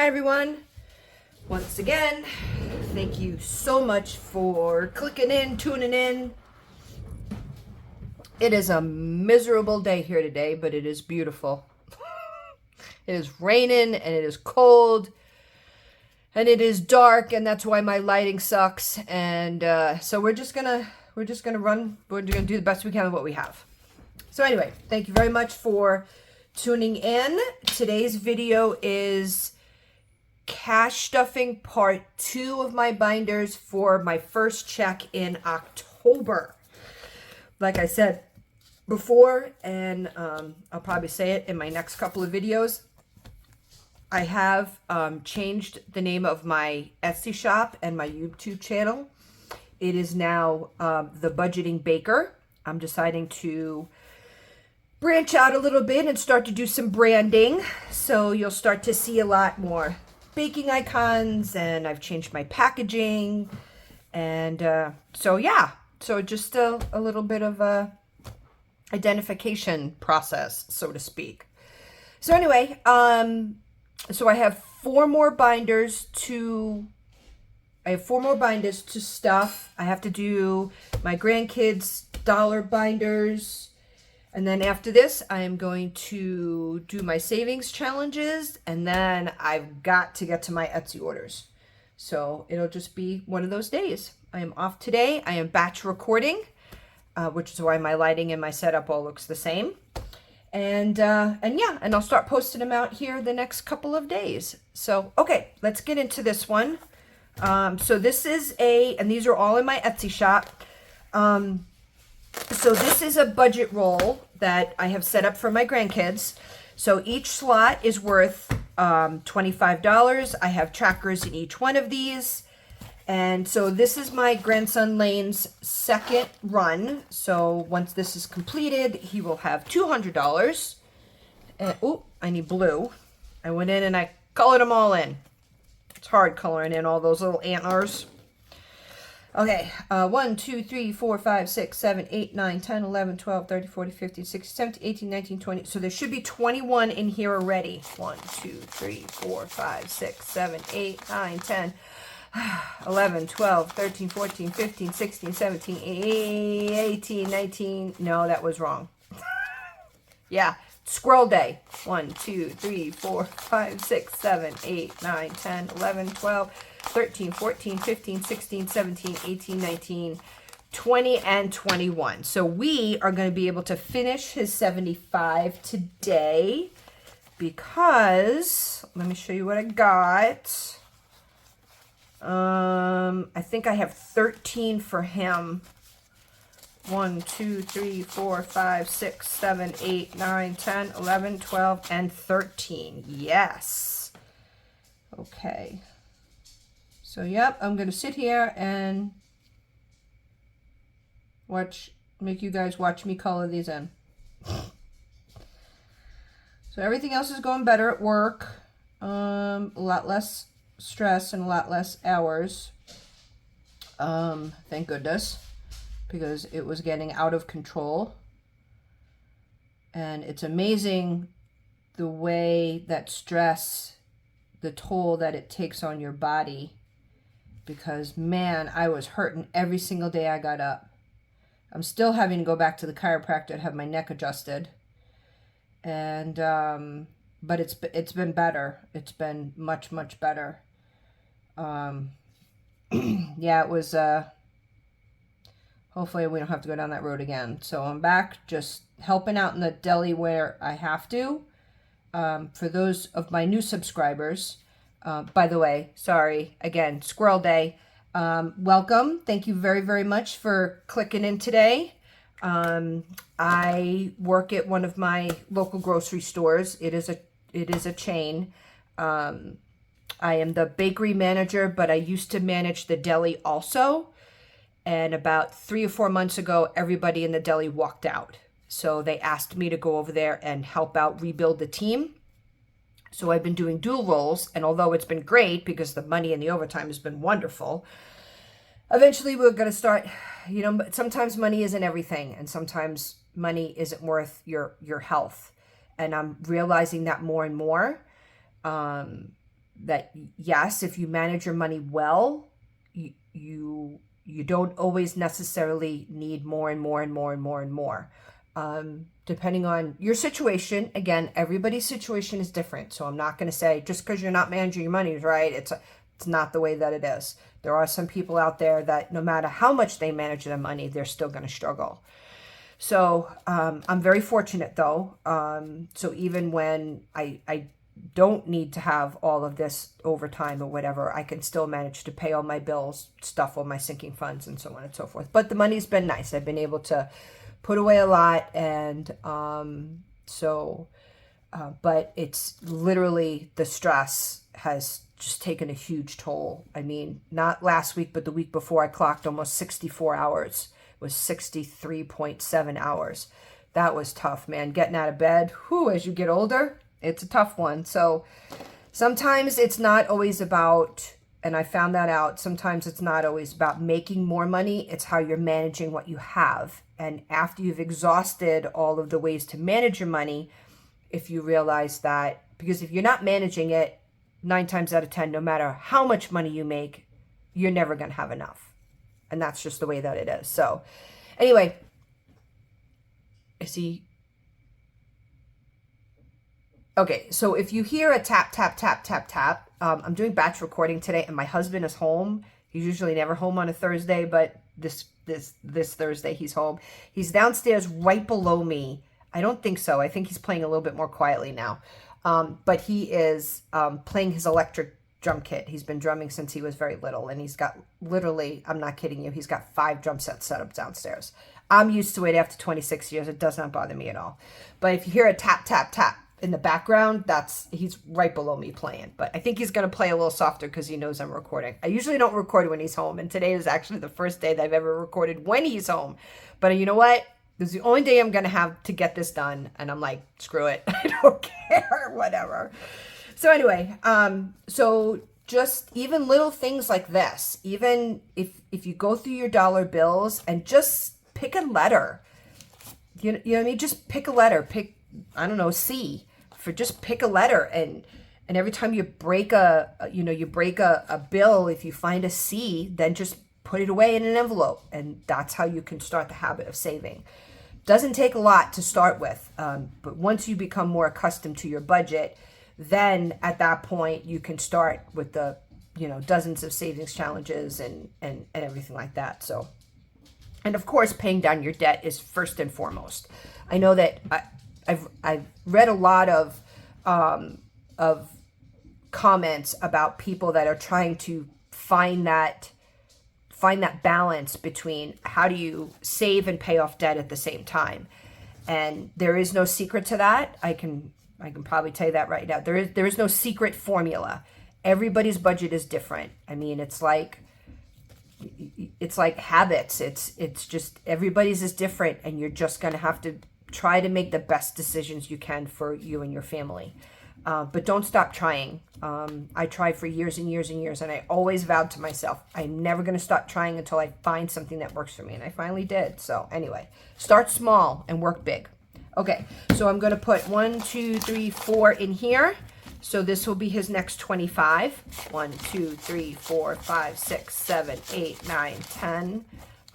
Hi everyone. Once again, thank you so much for clicking in, tuning in. It is a miserable day here today, but it is beautiful. It is raining and it is cold and it is dark, and that's why my lighting sucks. And so we're just gonna run. We're gonna do the best we can with what we have. So anyway, thank you very much for tuning in. Today's video is cash stuffing part 2 of my binders for my first check in October. Like I said before, and I'll probably say it in my next couple of videos, I have changed the name of my Etsy shop and my YouTube channel. It is now The Budgeting Baker. I'm deciding to branch out a little bit and start to do some branding. So you'll start to see a lot more baking icons, and I've changed my packaging. And so yeah, so just a little bit of a identification process, so to speak. So anyway, so I have 4 more binders to stuff. I have to do my grandkids' dollar binders. And then after this, I am going to do my savings challenges. And then I've got to get to my Etsy orders. So it'll just be one of those days. I am off today. I am batch recording, which is why my lighting and my setup all looks the same. And yeah, and I'll start posting them out here the next couple of days. So, okay, let's get into this one. So this is and these are all in my Etsy shop. So this is a budget roll that I have set up for my grandkids. So each slot is worth $25. I have trackers in each one of these. And so this is my grandson Lane's second run. So once this is completed, he will have $200. And, oh, I need blue. I went in and I colored them all in. It's hard coloring in all those little antlers. Okay, 1, 2, 3, 4, 5, 6, 7, 8, 9, 10, 11, 12, 13, 14, 15, 16, 17, 18, 19, 20. So there should be 21 in here already. 1, 2, 3, 4, 5, 6, 7, 8, 9, 10, 11, 12, 13, 14, 15, 16, 17, 18, 19. No, that was wrong. Yeah, squirrel day. 1, 2, 3, 4, 5, 6, 7, 8, 9, 10, 11, 12, 13, 14, 15, 16, 17, 18, 19, 20, and 21. So we are going to be able to finish his 75 today because, let me show you what I got. I think I have 13 for him. 1, 2, 3, 4, 5, 6, 7, 8, 9, 10, 11, 12, and 13. Yes. Okay. So, yep, I'm going to sit here and make you guys watch me color these in. So everything else is going better at work. A lot less stress and a lot less hours. Thank goodness, because it was getting out of control. And it's amazing the way that stress, the toll that it takes on your body. Because, man, I was hurting every single day I got up. I'm still having to go back to the chiropractor to have my neck adjusted. And, but it's been better. It's been much, much better. Yeah, it was, hopefully we don't have to go down that road again. So I'm back just helping out in the deli where I have to. For those of my new subscribers, by the way, sorry, again, Squirrel Day. Welcome. Thank you very, very much for clicking in today. I work at one of my local grocery stores. It is a chain. I am the bakery manager, but I used to manage the deli also. And about 3 or 4 months ago, everybody in the deli walked out. So they asked me to go over there and help out rebuild the team. So I've been doing dual roles, and although it's been great because the money and the overtime has been wonderful, eventually we're going to start, sometimes money isn't everything, and sometimes money isn't worth your health. And I'm realizing that more and more. yes, if you manage your money well, you don't always necessarily need more and more and more and more and more. Depending on your situation, again, everybody's situation is different. So I'm not going to say just because you're not managing your money, right? It's not the way that it is. There are some people out there that no matter how much they manage their money, they're still going to struggle. So I'm very fortunate though. So even when I don't need to have all of this overtime or whatever, I can still manage to pay all my bills, stuff all my sinking funds, and so on and so forth. But the money's been nice. I've been able to put away a lot, and but it's literally the stress has just taken a huge toll. I mean, not last week, but the week before, I clocked almost 64 hours. It was 63.7 hours. That was tough, man. Getting out of bed, whew, as you get older, it's a tough one. So sometimes it's not always about, and I found that out, sometimes it's not always about making more money. It's how you're managing what you have. And after you've exhausted all of the ways to manage your money, if you realize that, because if you're not managing it, 9 times out of 10, no matter how much money you make, you're never going to have enough. And that's just the way that it is. So anyway, is he? Okay, so if you hear a tap, tap, tap, tap, tap, I'm doing batch recording today and my husband is home. He's usually never home on a Thursday, but this Thursday he's home. He's downstairs right below me. I don't think so. I think he's playing a little bit more quietly now. But he is playing his electric drum kit. He's been drumming since he was very little, and he's got literally, I'm not kidding you, he's got 5 drum sets set up downstairs. I'm used to it after 26 years. It does not bother me at all. But if you hear a tap, tap, tap in the background, he's right below me playing. But I think he's going to play a little softer because he knows I'm recording. I usually don't record when he's home, and today is actually the first day that I've ever recorded when he's home. But you know what? This is the only day I'm going to have to get this done. And I'm like, screw it. I don't care, whatever. So anyway, so just even little things like this, even if you go through your dollar bills and just pick a letter, you know what I mean? Just pick a letter, pick, I don't know, C, for just pick a letter. And every time you break a bill, if you find a C, then just put it away in an envelope. And that's how you can start the habit of saving. Doesn't take a lot to start with. But once you become more accustomed to your budget, then at that point you can start with the, dozens of savings challenges and everything like that. So, and of course, paying down your debt is first and foremost. I know that I've read a lot of comments about people that are trying to find that balance between how do you save and pay off debt at the same time. And there is no secret to that. I can probably tell you that right now. There is no secret formula. Everybody's budget is different. I mean, it's like habits. It's just everybody's is different, and you're just going to have to try to make the best decisions you can for you and your family. But don't stop trying. I tried for years and years and years, and I always vowed to myself, I'm never going to stop trying until I find something that works for me. And I finally did. So anyway, start small and work big. Okay, so I'm going to put 1, 2, 3, 4 in here. So this will be his next 25. 1, 2, 3, 4, 5, 6, 7, 8, 9, 10,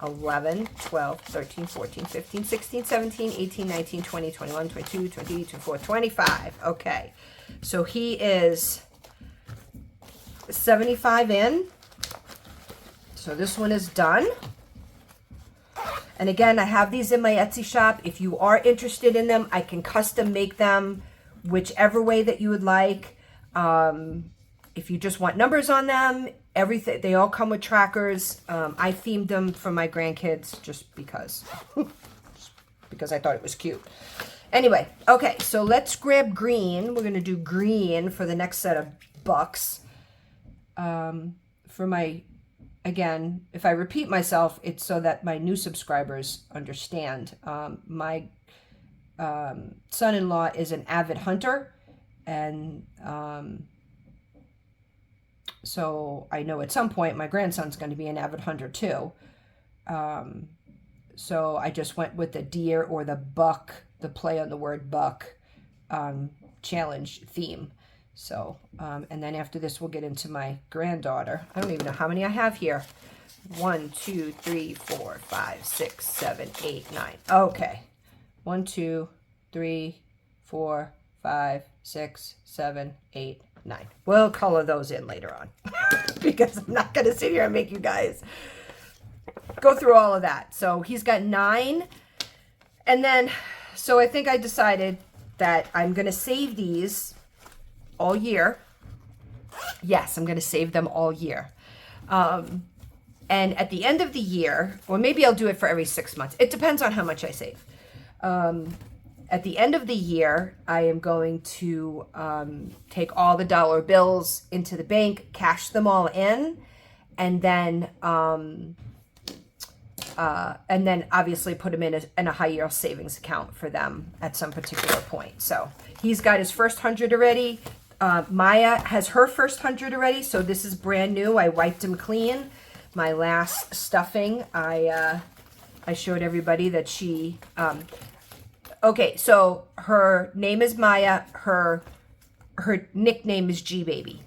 11, 12, 13, 14, 15, 16, 17, 18, 19, 20, 21, 22, 23, 24, 25. Okay, so he is 75 in. So this one is done. And again, I have these in my Etsy shop. If you are interested in them, I can custom make them whichever way that you would like. If you just want numbers on them, everything, they all come with trackers. I themed them for my grandkids just because I thought it was cute. Anyway, okay, so let's grab green. We're going to do green for the next set of bucks. For my, again, if I repeat myself, it's so that my new subscribers understand. My son-in-law is an avid hunter, and so I know at some point my grandson's going to be an avid hunter too. So I just went with the deer or the buck, the play on the word buck, challenge theme. So, and then after this, we'll get into my granddaughter. I don't even know how many I have here. 1, 2, 3, 4, 5, 6, 7, 8, 9. Okay. 1, 2, 3, 4, 5, 6, 7, 8, 9. We'll color those in later on because I'm not going to sit here and make you guys go through all of that. So he's got 9. And then, so I think I decided that I'm going to save these all year. Yes, I'm going to save them all year. And at the end of the year, or maybe I'll do it for every 6 months. It depends on how much I save. At the end of the year, I am going to take all the dollar bills into the bank, cash them all in, and then obviously put them in a high yield savings account for them at some particular point. So he's got his first 100 already. Maya has her first 100 already, so this is brand new. I wiped him clean. My last stuffing, I showed everybody that she, okay, so her name is Maya, her nickname is G-Baby.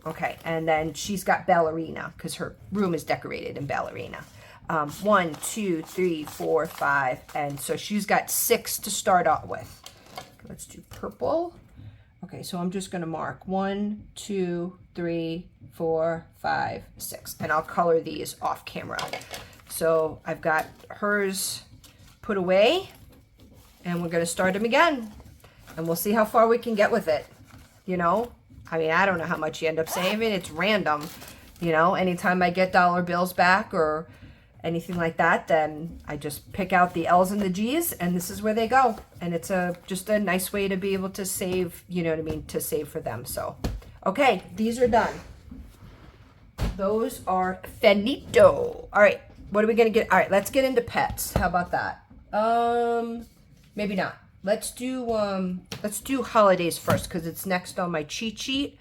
Okay, and then she's got Ballerina, because her room is decorated in Ballerina. 1, 2, 3, 4, 5, and so she's got 6 to start out with. Let's do purple. Okay, so I'm just going to mark 1, 2, 3, 4, 5, 6, and I'll color these off camera. So I've got hers put away, and we're going to start them again, and we'll see how far we can get with it. You know, I mean, I don't know how much you end up saving. It's random. You know, anytime I get dollar bills back or anything like that, then I just pick out the L's and the G's, and this is where they go. And it's just a nice way to be able to save, you know what I mean, to save for them. So, okay, these are done. Those are finito. All right, what are we gonna get? All right, let's get into pets. How about that? Maybe not. Let's do holidays first because it's next on my cheat sheet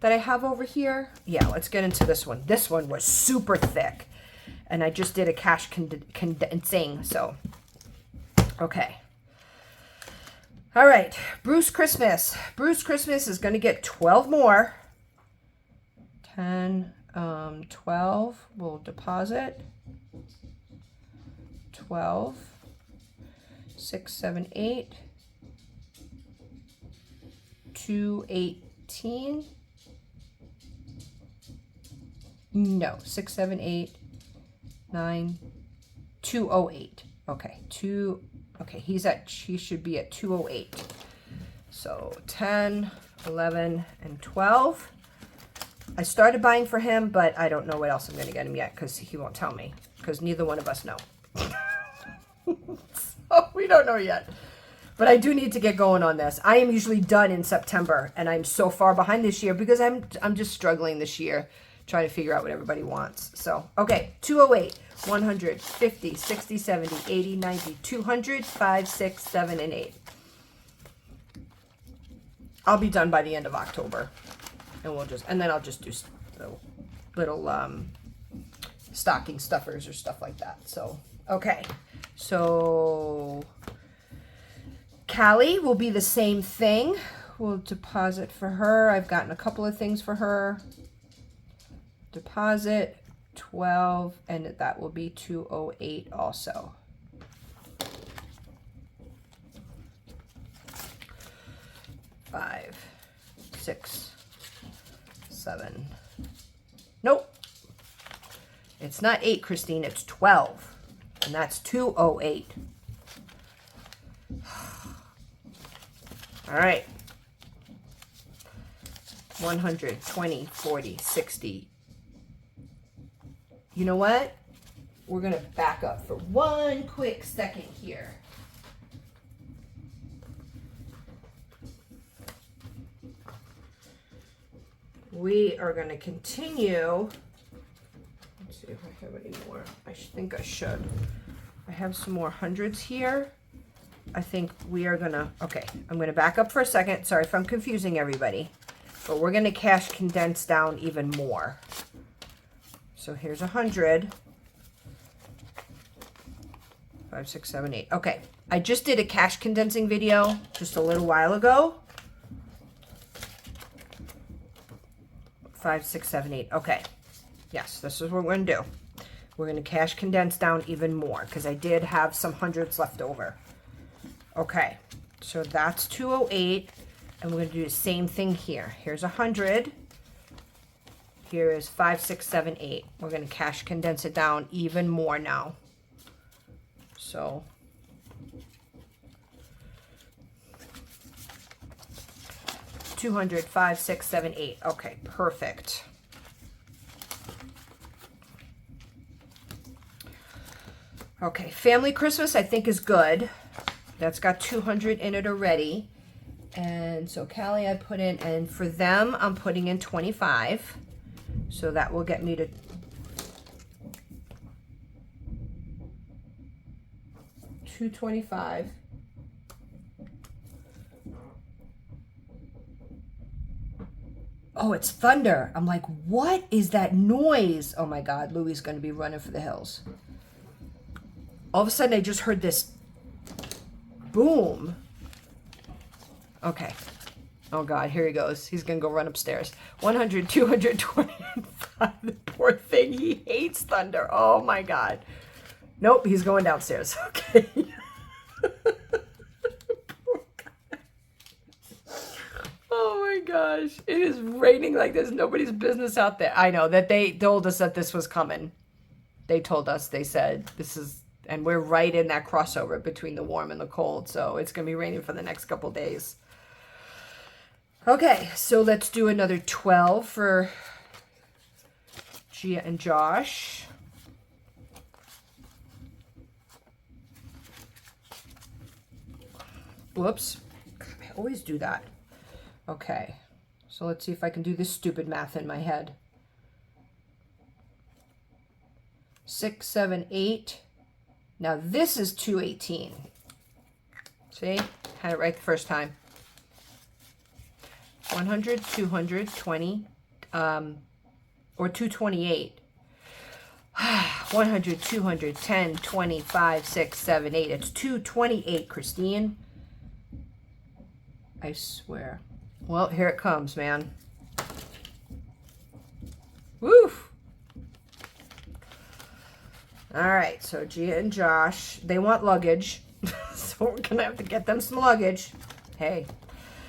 that I have over here. Yeah, let's get into this one. This one was super thick. And I just did a cash condensing, so. Okay. All right, Bruce Christmas. Bruce Christmas is going to get 12 more. 10, 12, we'll deposit. 12, 6, 7, 8. 218. No, 6, 7, 8. 9, 208. Okay, he should be at 208. So 10, 11, and 12. I started buying for him, but I don't know what else I'm going to get him yet because he won't tell me because neither one of us know. So we don't know yet. But I do need to get going on this. I am usually done in September, and I'm so far behind this year because I'm just struggling this year trying to figure out what everybody wants. So, okay, 208, 100, 50, 60, 70, 80, 90, 200, 5, 6, 7, and 8. I'll be done by the end of October. And then I'll just do little stocking stuffers or stuff like that. So, okay. So, Callie will be the same thing. We'll deposit for her. I've gotten a couple of things for her. Deposit 12, and that will be 208 also. Five, 6, 7. Nope. It's not 8, Christine. It's 12. And that's 208. All right. 100, 20, 40, 60. You know what? We're going to back up for one quick second here. We are going to continue. Let's see if I have any more. I think I should. I have some more hundreds here. I think we are going to, okay, I'm going to back up for a second. Sorry if I'm confusing everybody. But we're going to cash condense down even more. So here's 100. 5, 6, 7, 8. Okay, I just did a cash condensing video just a little while ago. 5, 6, 7, 8. Okay. Yes, this is what we're going to do. We're going to cash condense down even more because I did have some hundreds left over. Okay. So that's 208. And we're going to do the same thing here. Here's 100. Here is 5, 6, 7, 8. We're going to cash condense it down even more now. So 200, 5, 6, 7, 8. Okay, perfect. Okay, Family Christmas I think is good. That's got 200 in it already. And so Callie I put in, and for them I'm putting in 25. So that will get me to $225. Oh, it's thunder. I'm like, what is that noise? Oh my God, Louis is going to be running for the hills. All of a sudden I just heard this boom. Okay. Oh God, here he goes. He's going to go run upstairs. 100, 225. The poor thing. He hates thunder. Oh my God. Nope, he's going downstairs. Okay. Oh my gosh. It is raining like there's nobody's business out there. I know that they told us that this was coming. They told us, they said, this is, and we're right in that crossover between the warm and the cold. So it's going to be raining for the next couple days. Okay, so let's do another 12 for Gia and Josh. Whoops. I always do that. Okay, so let's see if I can do this stupid math in my head. 6, 7, 8. Now this is 218. See? Had it right the first time. 100, 220, or 228. 100, 200, 10, 20, 5, 6, 7, 8. It's 228, Christine. I swear. Well, here it comes, man. Woo! All right, so Gia and Josh, they want luggage. So we're going to have to get them some luggage. Hey.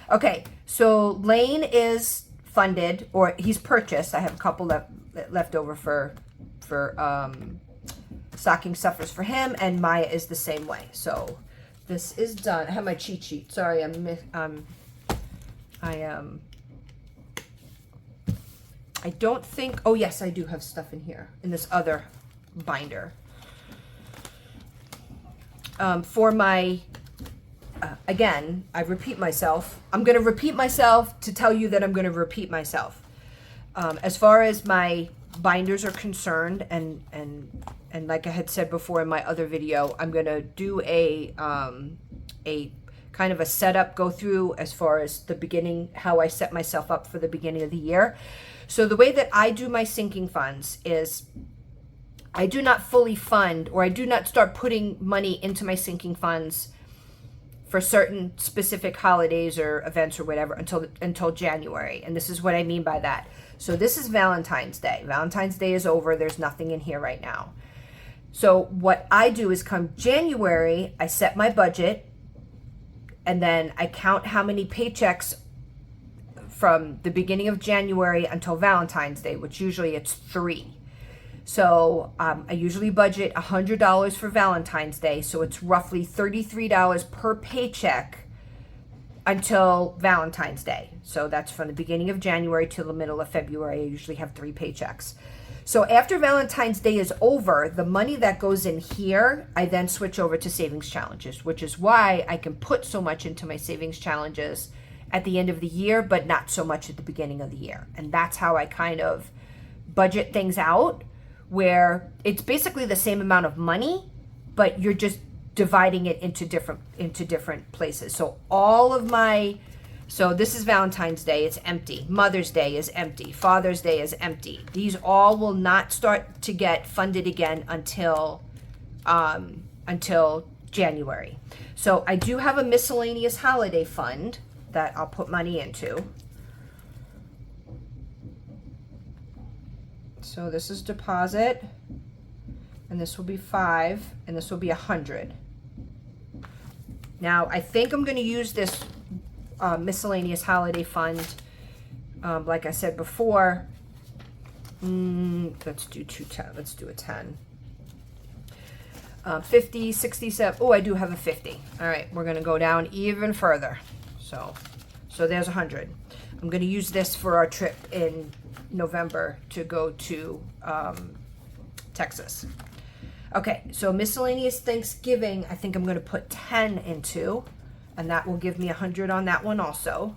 Okay, so Lane is funded, or he's purchased. I have a couple left over for stocking stuffers for him, and Maya is the same way. So this is done. I have my cheat sheet. Sorry, I don't think, oh yes, I do have stuff in here, in this other binder. For my, again, I repeat myself. I'm going to repeat myself to tell you that I'm going to repeat myself. As far as my binders are concerned, and like I had said before in my other video, I'm going to do a kind of a setup, go through as far as the beginning, how I set myself up for the beginning of the year. So the way that I do my sinking funds is I do not fully fund, or I do not start putting money into my sinking funds for certain specific holidays or events or whatever until January. And this is what I mean by that. So this is Valentine's Day. Valentine's Day is over. There's nothing in here right now. So what I do is come January, I set my budget, and then I count how many paychecks from the beginning of January until Valentine's Day, which usually it's 3. So I usually budget $100 for Valentine's Day. So it's roughly $33 per paycheck until Valentine's Day. So that's from the beginning of January to the middle of February. I usually have 3 paychecks. So after Valentine's Day is over, the money that goes in here, I then switch over to savings challenges, which is why I can put so much into my savings challenges at the end of the year, but not so much at the beginning of the year. And that's how I kind of budget things out, where it's basically the same amount of money, but you're just dividing it into different places. So all of my, so this is Valentine's Day, it's empty. Mother's Day is empty. Father's Day is empty. These all will not start to get funded again until January. So I do have a miscellaneous holiday fund that I'll put money into. So this is deposit, and this will be 5, and this will be 100. Now, I think I'm going to use this miscellaneous holiday fund, like I said before. Let's do 210. Let's do a 10. 50, 67. Oh, I do have a 50. All right, we're going to go down even further. So there's 100. I'm going to use this for our trip in November to go to Texas. Okay, so miscellaneous Thanksgiving, I think I'm going to put 10 into, and that will give me 100 on that one also.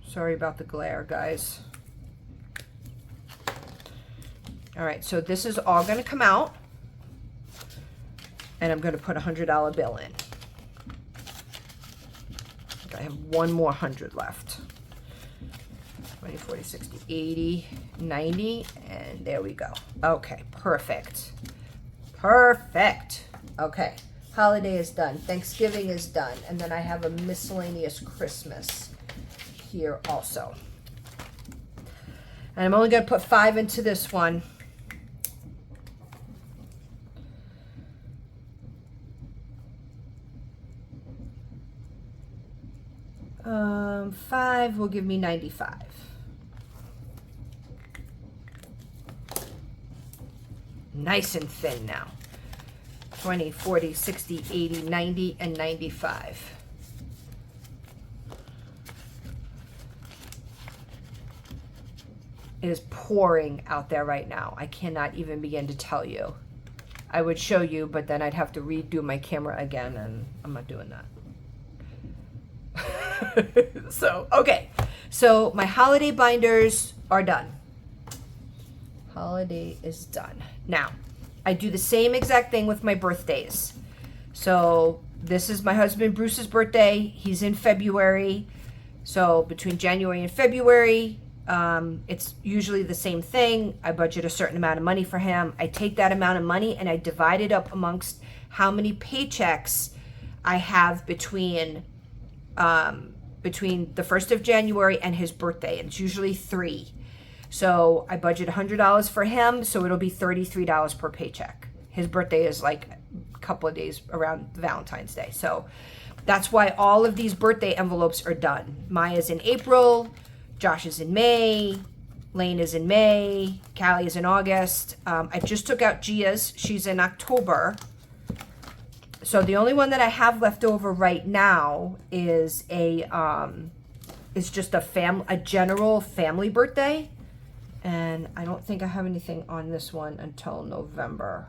Sorry about the glare, guys. All right, so this is all going to come out, and I'm going to put a $100 bill in. I have one more 100 left. 20, 40, 60, 80, 90, and there we go. Okay, perfect. Perfect. Okay, holiday is done. Thanksgiving is done. And then I have a miscellaneous Christmas here also. And I'm only going to put 5 into this one. Five will give me 95. Nice and thin now. 20, 40, 60, 80, 90, and 95. It is pouring out there right now. I cannot even begin to tell you. I would show you, but then I'd have to redo my camera again, and I'm not doing that. So, okay. So my holiday binders are done. Holiday is done. Now, I do the same exact thing with my birthdays. So this is my husband Bruce's birthday. He's in February. So between January and February, it's usually the same thing. I budget a certain amount of money for him. I take that amount of money and I divide it up amongst how many paychecks I have between the 1st of January and his birthday. It's usually 3. So I budget $100 for him, so it'll be $33 per paycheck. His birthday is like a couple of days around Valentine's Day. So that's why all of these birthday envelopes are done. Maya's in April, Josh is in May, Lane is in May, Callie is in August. I just took out Gia's. She's in October. So the only one that I have left over right now is just a general family birthday. And I don't think I have anything on this one until November.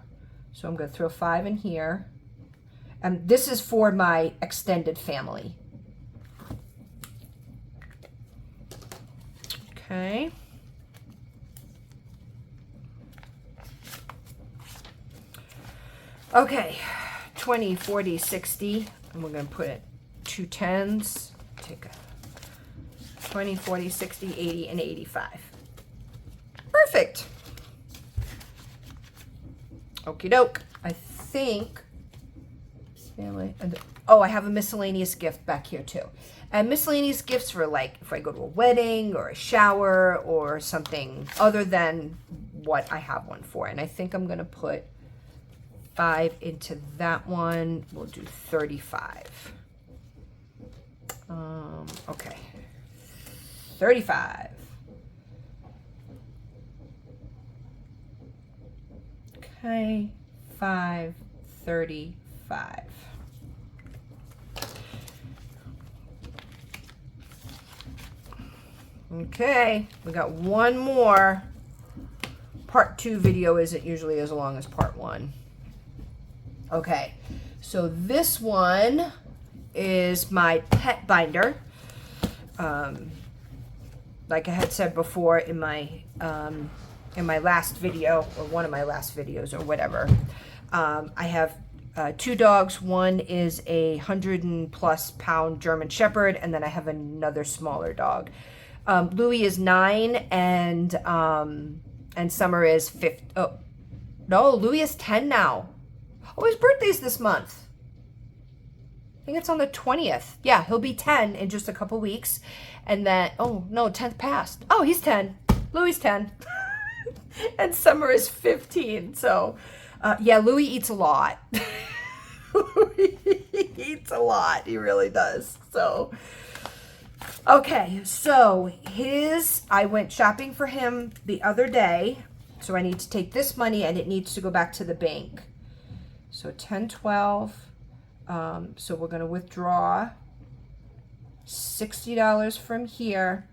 So I'm going to throw 5 in here. And this is for my extended family. Okay. Okay. 20, 40, 60. And we're going to put it 2 10s. Take a 20, 40, 60, 80, and 85. Perfect. Okie doke. I think family. Oh, I have a miscellaneous gift back here too. And miscellaneous gifts for like if I go to a wedding or a shower or something other than what I have one for. And I think I'm going to put 5 into that one. We'll do 35. Okay. 35. Okay, 5, 35. Okay, we got one more. Part 2 video isn't usually as long as part 1. Okay, so this one is my pet binder. Like I had said before in my last video, or one of my last videos, or whatever, I have 2 dogs. One is a 100+ pound German Shepherd, and then I have another smaller dog. Louis is 9, and Summer is 5. Oh, no, Louis is 10 now. Oh, his birthday's this month. think it's on the 20th. Yeah, he'll be 10 in just a couple weeks. And then, oh no, 10th passed. Oh, he's 10. Louis 10. And Summer is 15. So, yeah, Louis eats a lot. Louis eats a lot. He really does. So, okay. So, I went shopping for him the other day. So, I need to take this money and it needs to go back to the bank. So, 10, 12. So, we're going to withdraw $60 from here,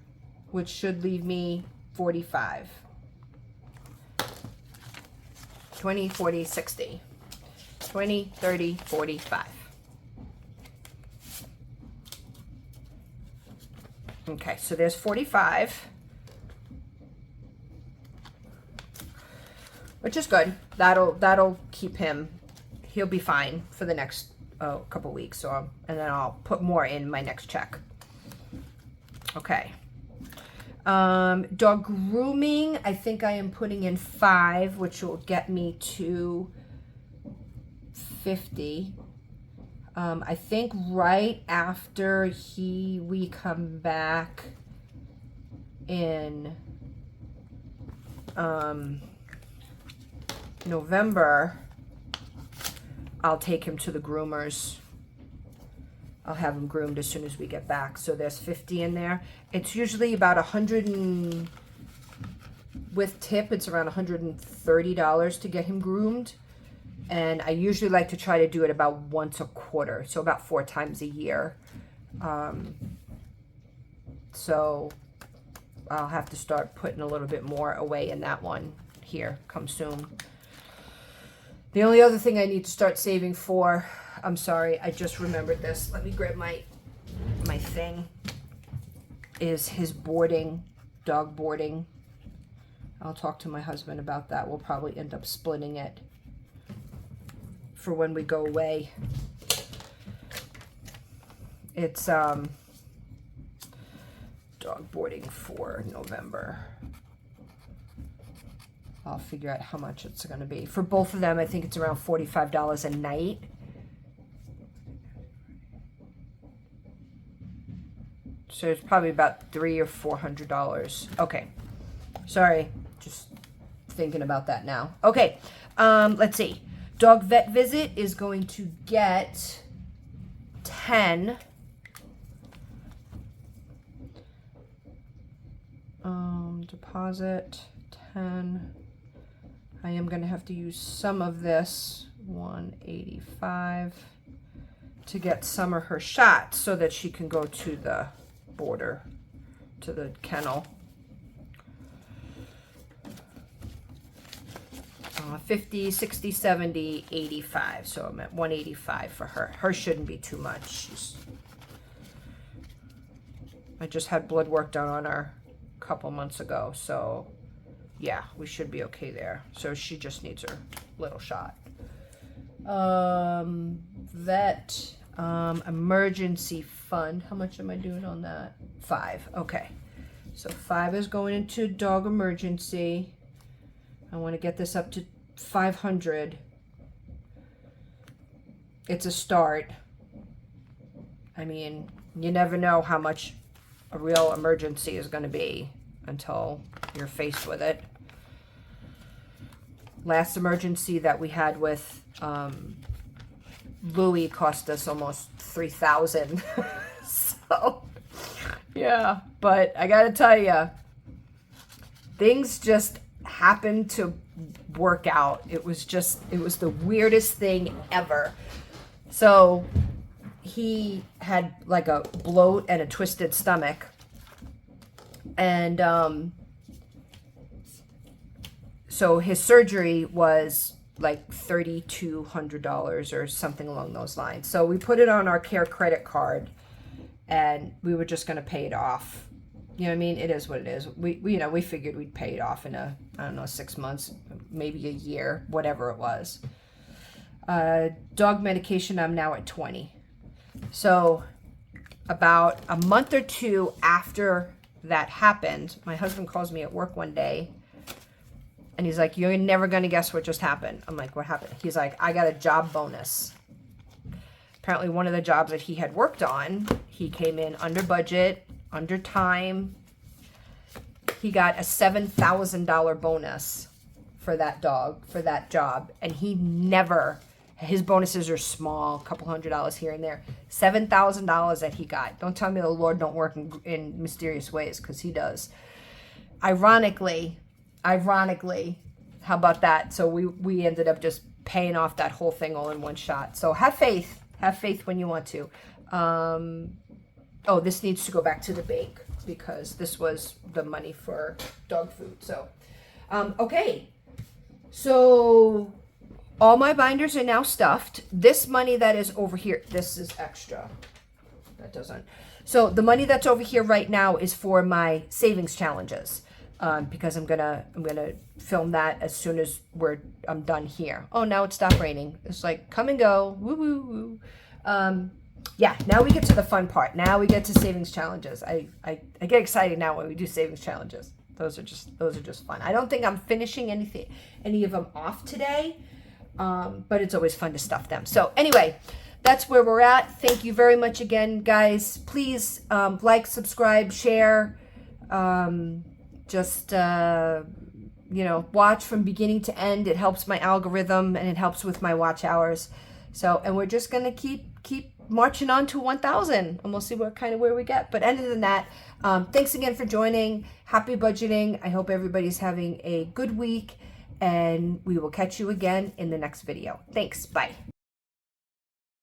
which should leave me 45. 20, 40, 60. 20, 30, 45. Okay, so there's 45. Which is good. That'll keep him. He'll be fine for the next couple weeks. So, and then I'll put more in my next check. Okay. Dog grooming, I think I am putting in 5, which will get me to 50. I think right after we come back in November, I'll take him to the groomers. I'll have him groomed as soon as we get back. So there's 50 in there. It's usually about with tip, it's around $130 to get him groomed. And I usually like to try to do it about once a quarter. So about 4 times a year. So I'll have to start putting a little bit more away in that one here come soon. The only other thing I need to start saving for, I'm sorry, I just remembered this. Let me grab my thing, is his boarding, dog boarding. I'll talk to my husband about that. We'll probably end up splitting it for when we go away. It's dog boarding for November. I'll figure out how much it's going to be. For both of them, I think it's around $45 a night. So it's probably about $300 or $400. Okay. Sorry. Just thinking about that now. Okay. Let's see. Dog vet visit is going to get 10. Deposit 10. I am going to have to use some of this, 185, to get Summer her shot so that she can go to the border, to the kennel. 50, 60, 70, 85. So I'm at 185 for her. Her shouldn't be too much. I just had blood work done on her a couple months ago. So yeah, we should be okay there. So she just needs her little shot. Vet, emergency fund. How much am I doing on that? 5. Okay. So 5 is going into dog emergency. I want to get this up to 500. It's a start. I mean, you never know how much a real emergency is going to be until you're faced with it. Last emergency that we had with Louis cost us almost $3,000. So, yeah. But I got to tell you, things just happened to work out. It was the weirdest thing ever. So he had like a bloat and a twisted stomach, and so his surgery was like $3,200 or something along those lines. So we put it on our Care credit card, and we were just going to pay it off. You know what I mean? It is what it is. We figured we'd pay it off in 6 months, maybe a year, whatever it was. Dog medication, I'm now at 20. So about a month or 2 after that happened, my husband calls me at work one day, and he's like, "You're never going to guess what just happened." I'm like, "What happened?" He's like, "I got a job bonus." apparently one of the jobs that he had worked on, he came in under budget, under time. He got a $7,000 bonus for that dog, for that job. And he never, his bonuses are small, a couple $100 here and there. $7,000 that he got. Don't tell me the Lord don't work in mysterious ways, because he does. Ironically, how about that? So we ended up just paying off that whole thing all in one shot. So have faith when you want to. Oh, this needs to go back to the bank, because this was the money for dog food. So, okay. So all my binders are now stuffed. This money that is over here, this is extra. That doesn't. So the money that's over here right now is for my savings challenges, because I'm gonna film that as soon as I'm done here. Oh, now it stopped raining. It's like come and go. Woo woo woo. Yeah, now we get to the fun part. Now we get to savings challenges. I get excited now when we do savings challenges. Those are just fun. I don't think I'm finishing any of them off today, but it's always fun to stuff them. So anyway, that's where we're at. Thank you very much again, guys. Please like, subscribe, share. Watch from beginning to end. It helps my algorithm and it helps with my watch hours. So, and we're just gonna keep marching on to 1,000, and we'll see where we get. But other than that, thanks again for joining. Happy budgeting. I hope everybody's having a good week, and we will catch you again in the next video. Thanks. Bye.